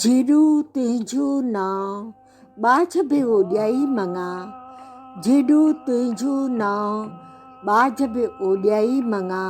Giroud तुंहिंजो नाम बाझ बि ओॾाई मङा, जेॾो तुंहिंजो नाम बाझ बि ओॾाई मङा,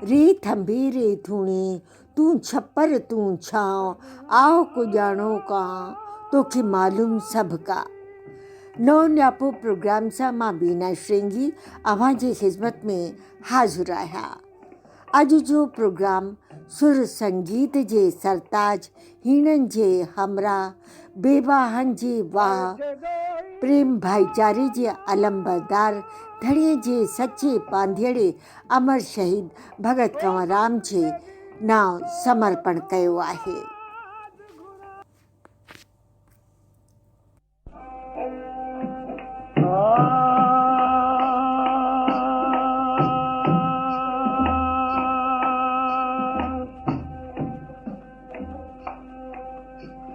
रे थंबे रे थूणे तूं छपर तूं छांव, आओ कुॼाणो कां तोखे मालूम सभु का। नओ न्यापो प्रोग्राम सां मां बीना श्रृंगी अव्हां जी ख़िदमत में हाज़िर आहियां। अॼु जो प्रोग्राम सुर संगीत जे सरताज हीणनि जे हमरा, बेवाहनि जे वाह, प्रेम भाईचारे जे अलमबरदार, धड़ीअ जे सचे पांधीअड़े अमर शहीद भगत कंवरराम जे नाम समर्पण कयो आहे।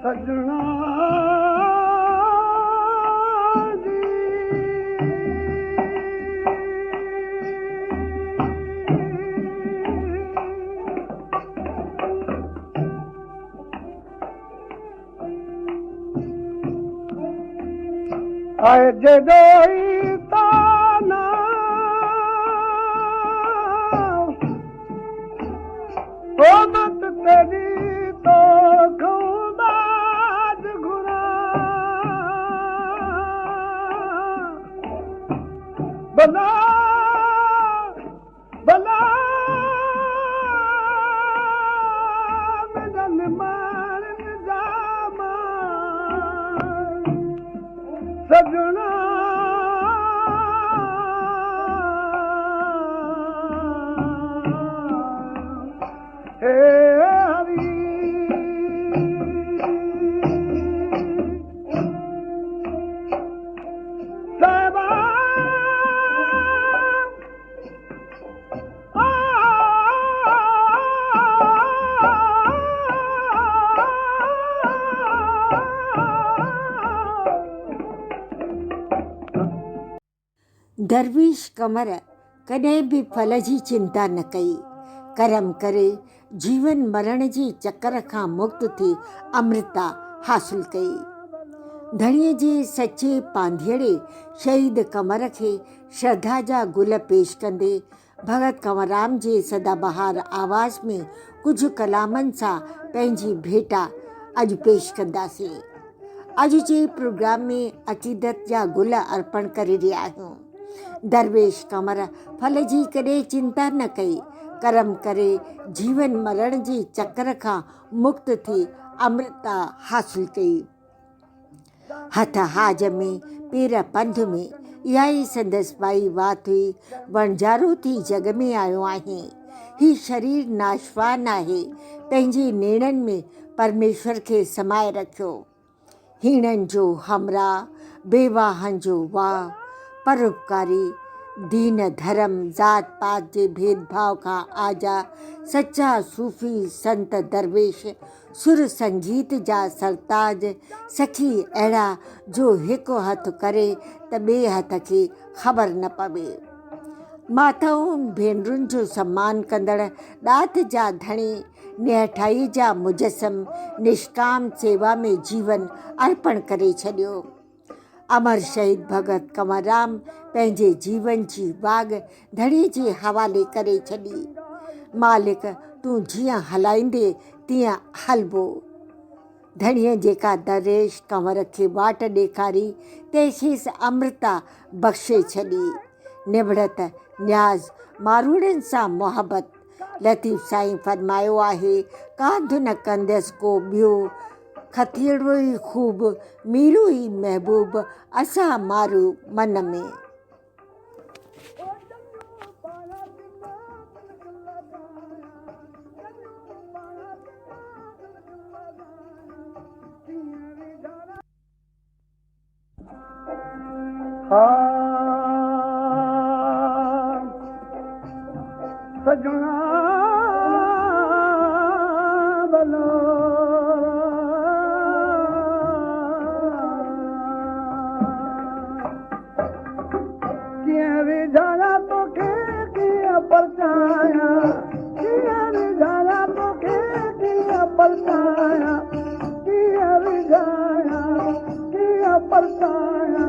सजना आए जदोई ताना ओ मत तेरी तो खौबाज घुरा बला बला मिलन मारन जामा सजना हे हरी साहिबा दरवेश कंवर कॾहिं बि फल जी चिंता न कई, करम करे जीवन मरण जे चकर खां मुक्त थी अमृता हासिल कई। धणीअ जे सचे पांधीअड़े शहीद कंवर खे श्रद्धा जा गुल पेश कंदे भगत कंवरराम जे सदाबहार आवाज़ में कुझु कलामनि सां पंहिंजी भेटा अॼु पेश कंदासीं। अॼु जे प्रोग्राम में अक़ीदत जा गुल अर्पण करे रहिया आहियूं। दरवेश कंवर फल जी कॾहिं चिंता न कई, करम करे जीवन मरण जे चकर खां मुक्त थी अमृता हासिल कई। हथ हाज में पेर पंध में इहा ई संदसि पाई वात हुई, वणजारो थी जग में आयो आहे, ही शरीर नाशवान आहे, पंहिंजे नेणनि में परमेश्वर खे समाए रखियो। हीणनि जो हमरा, बेवाहनि जो वाह, परोपकारी, दीन धर्म ज़ात पात जे भेदभाव खां आजा, सच्चा सूफ़ी संत दरवेश, सुर संगीत जा सरताज, सखी अहिड़ा जो हिकु हथु करे त ॿिए हथ खे ख़बर न पवे। माताउनि भेनरुनि जो सम्मान कंदड़ ॾात जा धणी, निहठाई जा मुजस्सम, निष्काम सेवा में जीवन अर्पण करे छॾियो। अमर शहीद भगत कंवरराम पंहिंजे जीवन जी वाग धणी जे हवाले करे छॾी। मालिक तूं जीअं हलाईंदे तीअं हलबो। धणीअ जेका दरवेश कंवर खे वाट ॾेखारी तंहिंखेसि अमृता बख़्शे छॾी। निबड़त न्याज़ मारूड़नि सां मुहबत, लतीफ़ साईं फरमायो आहे, कांध न कंदसि को ॿियो, खतीड़ो ई ख़ूब मीरो ई महबूब, असां मारू मन में। सजना बलो परचाया परताया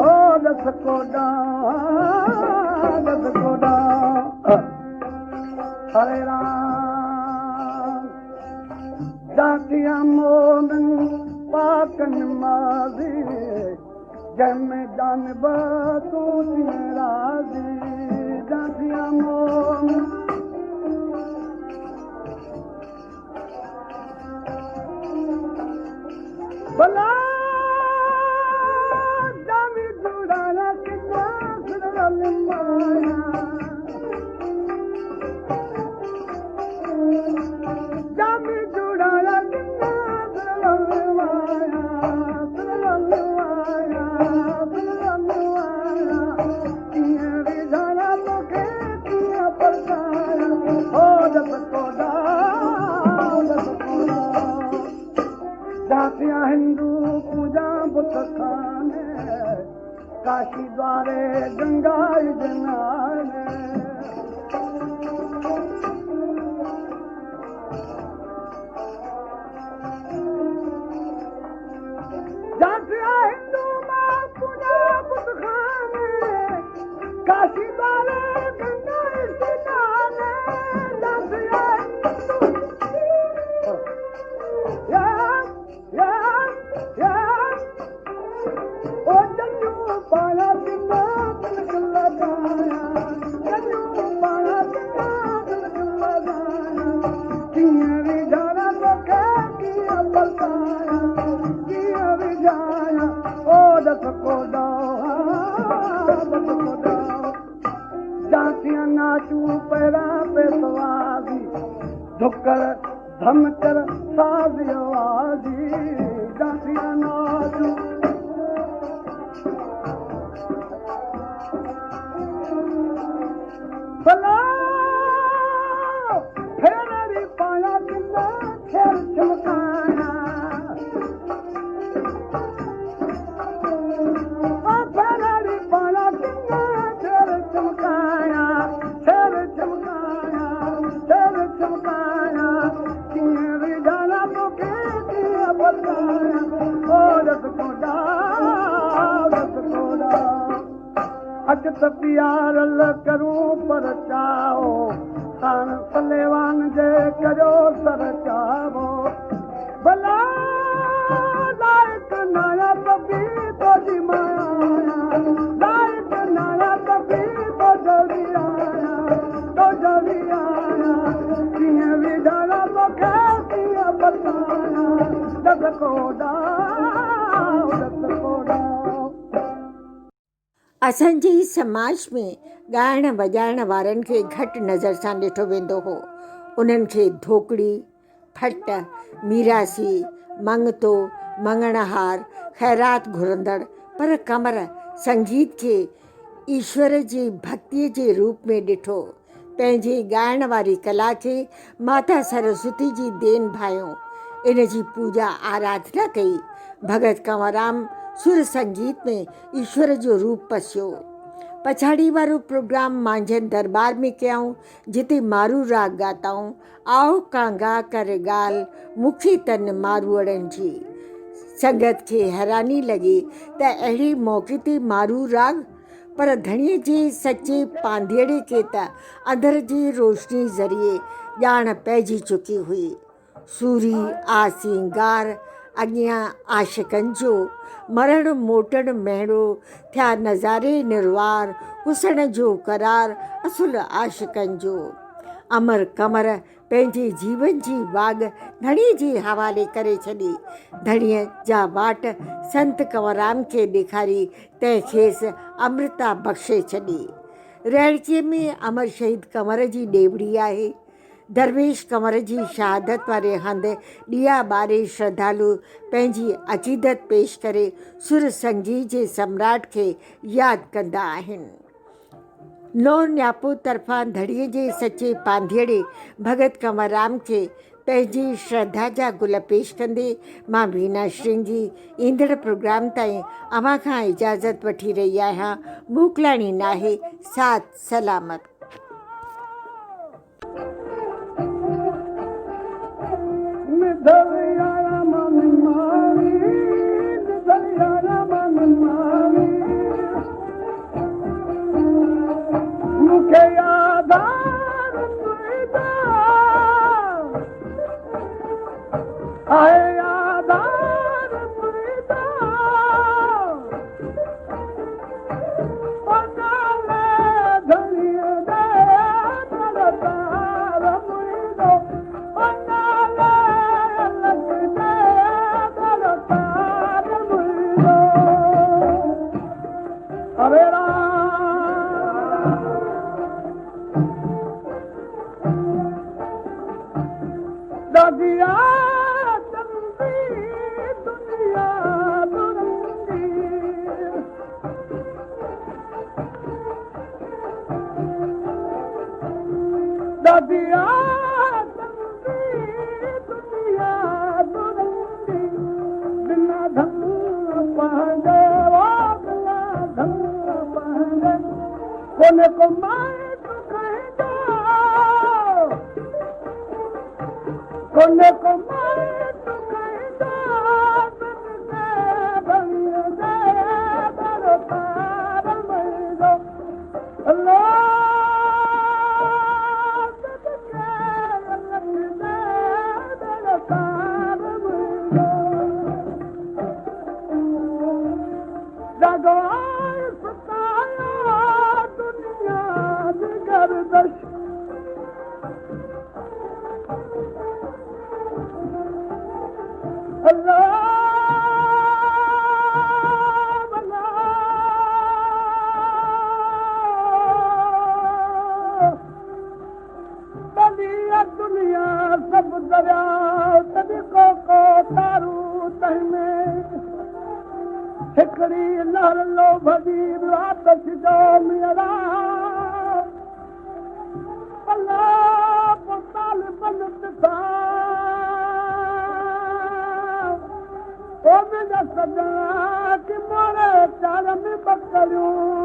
ओ दस कोडा हरे राम दातिया मोमन पाकन माजी जम जान तू राजी दातिया मोमन भला जामी जुड़ाना कितना सरल माया जामी जुड़ाना कितना सरल माया सरल माया सरल माया किया विधाना मुखे किया परताया ओ दस कोडा दातिया हिंदू पूजा बुत खाने काशी द्वारे गंगा जनाने दातिया हिंदू माँ पूजा बुत खाने काशी द्वारे गंगा जनाने दातिया नाचू पैरा पे सवाजी धुकर धमकर साजी आवाजी दातिया नाचू भला फेरी पाया किन्ना खेल चमकाया फेरी पाया किन्ना खेल चमकाया खेल चमकाया खेल चमकाया किए विधाना मुखे किया बताया ओ रस कोडा अच त प्यारल करूं पर चाओ तान सलेवान जे करो सर चावो भला लाइक नाया तबी तो जी माया लाइक नाया तबी तो जल्दी आया किए विधाना मुखे किया बताया दस कोडा असांजे समाज में ॻाइण वॼाइण वारनि खे घटि नज़र सां ॾिठो वेंदो हो। उन्हनि खे धोकड़ी, फट, मीरासी, मंगतो, मंगणहार, ख़ैरात घुरंदड़, पर कमर संगीत खे ईश्वर जी भक्तीअ जे रूप में ॾिठो। पंहिंजे ॻाइण वारी कला खे माता सरस्वती जी देन भायो, इन जी पूजा आराधना कई। भगत कंवरराम सुर संगीत में ईश्वर जो रूप पसियो। पछाड़ी वारो प्रोग्राम मांझन दरबार में कयऊं, जिते मारू राग ॻाताऊं। आओ कांगा कर ॻाल्हि मूंखे तन मारूअड़नि जी। संगत खे हैरानी लॻी त अहिड़े मौक़े ते मारू राग, पर धणीअ जे सचे पांधेड़े खे त अंदर जी रोशनी ज़रिए ॼाण पइजी चुकी हुई। सूरी आ सिंगार अॻियां आशिकनि जो, मरण मोटण महिड़ो थिया नज़ारे निर्वार, हुसण जो करार असुल आशिकनि जो। अमर कमर पंहिंजे जीवन जी वाग धणीअ जे हवाले करे छॾी। धणीअ जा वाट संत कंवरराम खे ॾेखारी, तंहिं खेसि अमृता बख़्शे छॾी। रैणकीअ में अमर शहीद कंवर जी ॾेवड़ी आहे। दरवेश कंवर जी शहादत वारे हंधि ॾिया ॿारे श्रद्धालु पंहिंजी अक़ीदत पेश करे सुर संगीत जे सम्राट खे यादि कंदा आहिनि। नौ न्यापो तरफ़ां धड़ीअ जे सचे पांधेड़े भगत कंवरराम खे पंहिंजी श्रद्धा जा गुल पेश कंदे मां वीना श्रृंगी ईंदड़ प्रोग्राम ताईं अव्हां खां इजाज़त वठी रही आहियां। मोकिलाणी नाहे, साथ सलामत। दरिया मन मारी दरिया मन दिया दुनिया दुरंगी बिना धन पांडे बिना धन पांडे कोने को माए तो कहेगा कोने को माए तो कहेगा बन दे बरतार मरो अल्लाह दुनिया गर्दश अल्लाह दुनिया सब दरिया तरीक़ो को तारू तह में हिकड़ी लहर लो भॼी आतश जो मेरा अल्लाह पुताल बनत था ओ मुंहिंजा सॼा कि मोरे चार में बकरियूं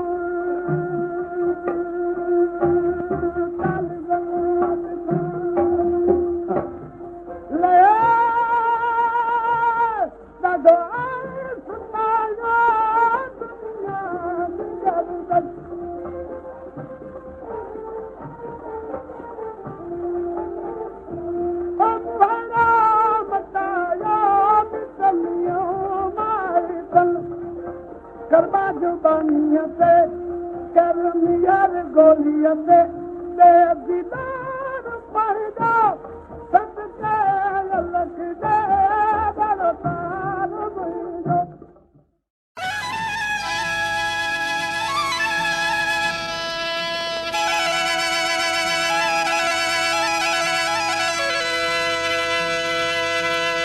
गोलियत